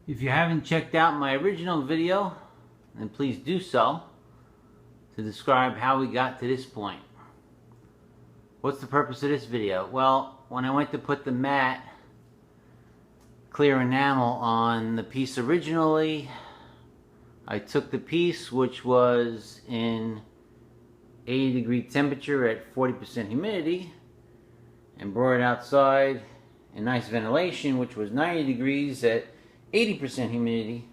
If you haven't checked out my original video, then please do so to describe how we got to this point. What's the purpose of this video? Well, when I went to put the matte clear enamel on the piece originally, I took the piece, which was in 80-degree temperature at 40% humidity, and brought it outside in nice ventilation, which was 90 degrees at 80% humidity.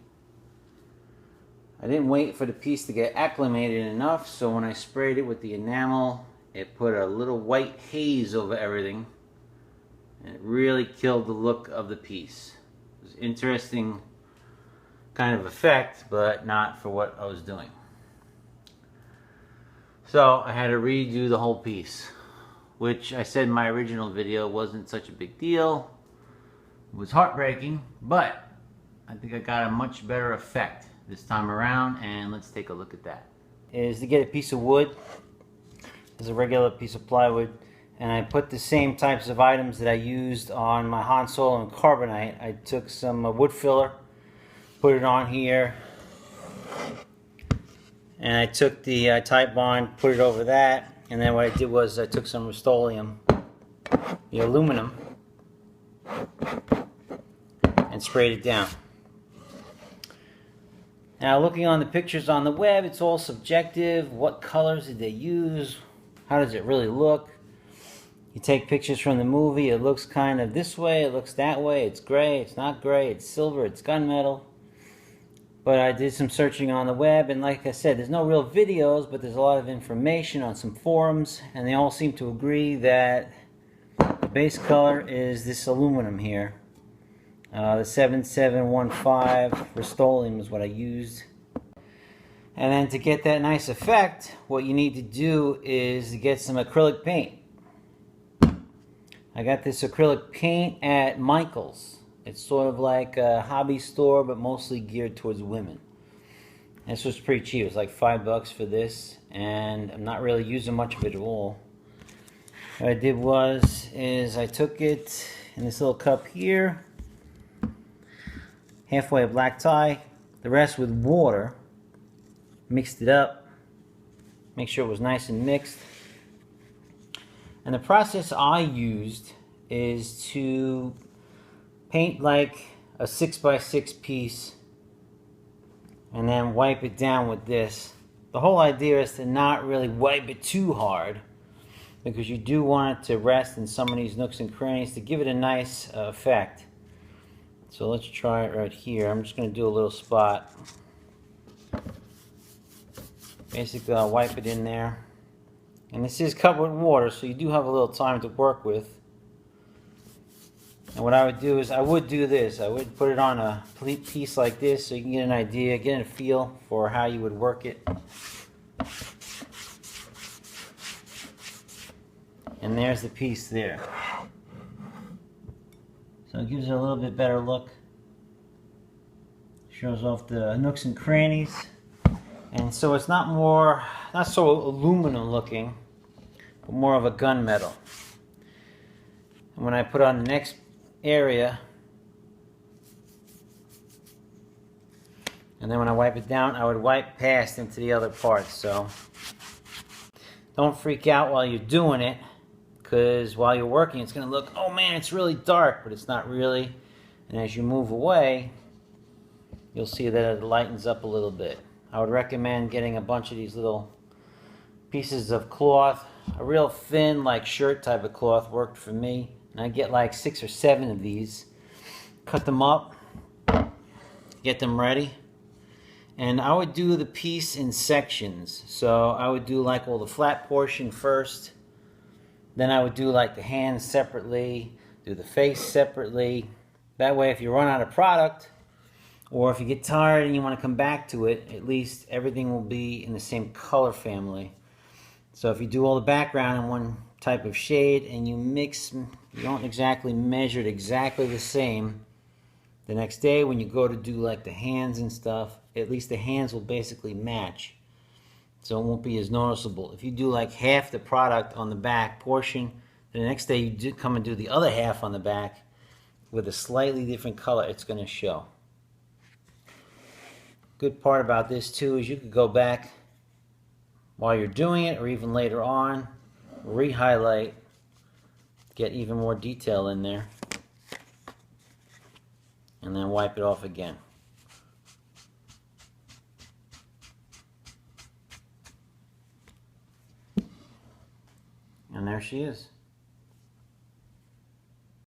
I didn't wait for the piece to get acclimated enough, so when I sprayed it with the enamel, it put a little white haze over everything, and it really killed the look of the piece. It was an interesting kind of effect, but not for what I was doing. So I had to redo the whole piece, which I said in my original video wasn't such a big deal. It was heartbreaking, but I think I got a much better effect this time around, and let's take a look at that. Is to get a piece of wood. There's a regular piece of plywood, and I put the same types of items that I used on my Han Solo and Carbonite. I took some wood filler, put it on here, and I took the Type Bond, put it over that, and then what I did was I took some Rust-Oleum, the aluminum, and sprayed it down. Now, looking on the pictures on the web, it's all subjective. What colors did they use? How does it really look? You take pictures from the movie, it looks kind of this way, it looks that way, it's gray, it's not gray, it's silver, it's gunmetal. But I did some searching on the web, and like I said, there's no real videos, but there's a lot of information on some forums, and they all seem to agree that the base color is this aluminum here. The 7715 Rust-Oleum is what I used. And then to get that nice effect, what you need to do is to get some acrylic paint. I got this acrylic paint at Michael's. It's sort of like a hobby store, but mostly geared towards women. This was pretty cheap. It was like $5 for this, and I'm not really using much of it at all. What I did is I took it in this little cup here, halfway a black tie, the rest with water, mixed it up, make sure it was nice and mixed. And the process I used is to paint like a 6x6 piece and then wipe it down with this. The whole idea is to not really wipe it too hard, because you do want it to rest in some of these nooks and crannies to give it a nice effect. So let's try it right here. I'm just going to do a little spot. Basically, I'll wipe it in there. And this is covered with water, so you do have a little time to work with. And what I would do is, I would do this. I would put it on a piece like this so you can get an idea, get a feel for how you would work it. And there's the piece there. So it gives it a little bit better look. Shows off the nooks and crannies. And so it's not so aluminum looking, but more of a gunmetal. And when I put on the next area, and then when I wipe it down, I would wipe past into the other parts. So don't freak out while you're doing it, because while you're working, it's going to look, oh man, it's really dark, but it's not really. And as you move away, you'll see that it lightens up a little bit. I would recommend getting a bunch of these little pieces of cloth. A real thin, like shirt type of cloth worked for me. And I get like 6 or 7 of these. Cut them up, get them ready. And I would do the piece in sections. So I would do like all the flat portion first. Then I would do like the hands separately, do the face separately. That way if you run out of product, or if you get tired and you want to come back to it, at least everything will be in the same color family. So if you do all the background in one type of shade and you mix, you don't exactly measure it exactly the same, the next day when you go to do like the hands and stuff, at least the hands will basically match. So it won't be as noticeable. If you do like half the product on the back portion, the next day you come and do the other half on the back with a slightly different color, it's going to show. Good part about this too is you could go back while you're doing it or even later on, re-highlight, get even more detail in there, and then wipe it off again. And there she is.